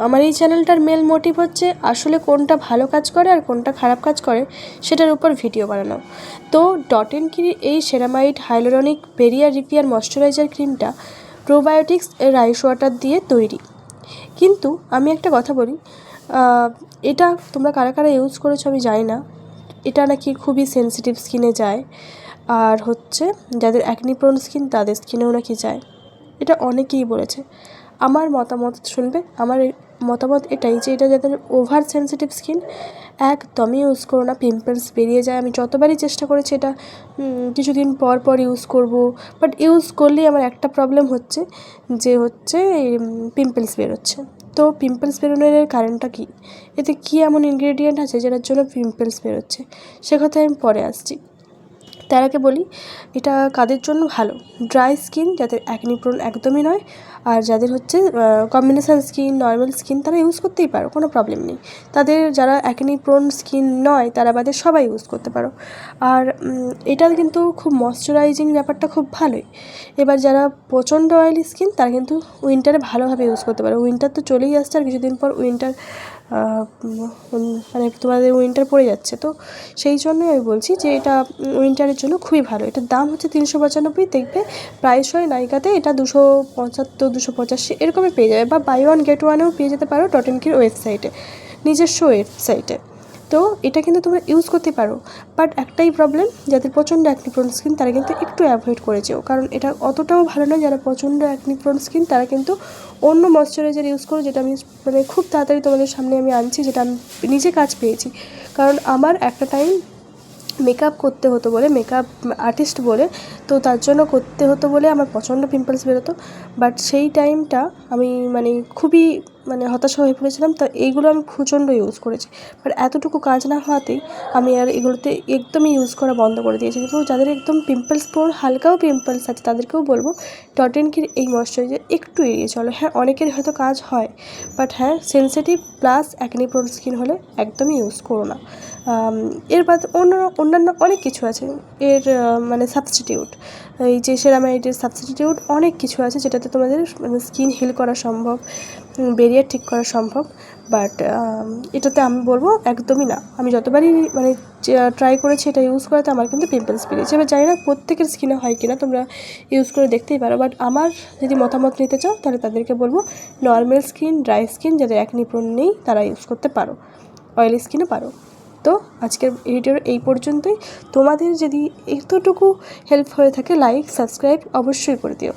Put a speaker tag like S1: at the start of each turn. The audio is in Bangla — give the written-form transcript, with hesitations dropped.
S1: আমার এই চ্যানেলটার মেন মোটিভ হচ্ছে আসলে কোনটা ভালো কাজ করে আর কোনটা খারাপ কাজ করে সেটার উপর ভিডিও বানানো। তো ডট এন্ড কির এই ceramide hyaluronic barrier repair moisturiser ক্রিমটা প্রোবায়োটিক্স এর রাইস ওয়াটার দিয়ে তৈরি। কিন্তু আমি একটা কথা বলি, এটা তোমরা কারা কারা ইউজ করেছো আমি জানি না। এটা নাকি খুবই সেনসিটিভ স্কিনে যায়, আর হচ্ছে যাদের অ্যাকনি প্রোন স্কিন তাদের স্কিনেও নাকি যায়, এটা অনেকেই বলেছে। আমার মতামত শুনবে, আমার মতামত এটাই যে এটা যাদের ওভার সেনসিটিভ স্কিন একদমই ইউজ করো না, পিম্পলস বেরিয়ে যায়। আমি যতবারই চেষ্টা করেছি এটা কিছুদিন পর পর ইউজ করব, বাট ইউজ করলেই আমার একটা প্রবলেম হচ্ছে যে পিম্পলস বেরোচ্ছে। তো পিম্পলস বেরোনোর কারণটা কী, এতে কী এমন ইনগ্রেডিয়েন্ট আছে যেটার জন্য পিম্পলস বেরোচ্ছে, সে কথায় আমি পরে আসছি। তার আগে বলি এটা কাদের জন্য ভালো। ড্রাই স্কিন যাদের অ্যাকনি প্রোন একদমই নয়, আর যাদের হচ্ছে কম্বিনেশান স্কিন, নর্মাল স্কিন, তারা ইউজ করতেই পারো, কোনো প্রবলেম নেই। তাদের যারা অ্যাকনি প্রোন স্কিন নয় তারা বাদে সবাই ইউজ করতে পারো। আর এটা কিন্তু খুব ময়শ্চারাইজিং ব্যাপারটা খুব ভালোই। এবার যারা প্রচণ্ড অয়েলি স্কিন তারা কিন্তু উইন্টারে ভালোভাবে ইউজ করতে পারো। উইন্টার তো চলেই আসছে, আর কিছুদিন পর উইন্টার মানে তোমাদের উইন্টার পড়ে যাচ্ছে, তো সেই জন্যই আমি বলছি যে এটা উইন্টারের জন্য খুবই ভালো। এটার দাম হচ্ছে 395, দেখবে প্রায়শই নাইকাতে এটা 275, 285 এরকমই পেয়ে যাবে, বা বাই ওয়ান গেট ওয়ানেও পেয়ে যেতে পারো ডট এন্ড কির ওয়েবসাইটে, নিজস্ব ওয়েবসাইটে। তো এটা কিন্তু তোমরা ইউজ করতে পারো, বাট একটাই প্রবলেম, যাদের প্রচণ্ড অ্যাকনি প্রোন স্কিন তারা কিন্তু একটু অ্যাভয়েড করে যেও, কারণ এটা অতটাও ভালো নয়। যারা প্রচণ্ড অ্যাকনি প্রোন স্কিন তারা কিন্তু অন্য ময়শ্চারাইজার ইউজ করো, যেটা আমি মানে খুব তাড়াতাড়ি তোমাদের সামনে আমি আনছি, যেটা আমি নিজে কাজ পেয়েছি। কারণ আমার একটা টাইম মেকআপ করতে হতো বলে, মেকআপ আর্টিস্ট বলে, তো তার জন্য করতে হতো বলে আমার প্রচণ্ড পিম্পলস বেরোতো। বাট সেই টাইমটা আমি মানে খুবই হতাশা হয়ে পড়েছিলাম। তো এইগুলো আমি প্রচণ্ড ইউজ করেছি, বাট এতটুকু কাজ না হওয়াতেই আমি আর এগুলোতে একদমই ইউজ করা বন্ধ করে দিয়েছি। কিন্তু যাদের একদম পিম্পলস প্রোন, হালকাও পিম্পলস আছে, তাদেরকেও বলবো ডট এন্ড কির এই ময়শ্চারাইজার একটু এড়িয়ে চলো। হ্যাঁ, অনেকের হয়তো কাজ হয়, বাট হ্যাঁ, sensitive plus acne prone skin হলে একদমই ইউজ করো না। এর বাদ অন্যান্য অনেক কিছু আছে এর সাবস্টিটিউট, এই যে সেরামাইডের সাবস্টিটিউট অনেক কিছু আছে যেটাতে তোমাদের স্কিন হিল করা সম্ভব, বেরিয়ার ঠিক করা সম্ভব। বাট এটাতে আমি বলবো একদমই না। আমি যতবারই ট্রাই করেছি এটা ইউজ করাতে, আমার কিন্তু পিম্পলস বেরিয়েছে। এবার জানি না প্রত্যেকের স্কিনে হয় কিনা, তোমরা ইউজ করে দেখতেই পারো। বাট আমার যদি মতামত নিতে চাও তাহলে তাদেরকে বলবো নর্মাল স্কিন, ড্রাই স্কিন, যাদের অ্যাকনি প্রোন নেই তারা ইউজ করতে পারো, অয়েলি স্কিনে পারো। তো আজকের ভিডিওর এই পর্যন্তই। তোমাদের যদি এতটুকু হেল্প হয়ে থাকে লাইক সাবস্ক্রাইব অবশ্যই করে দিও।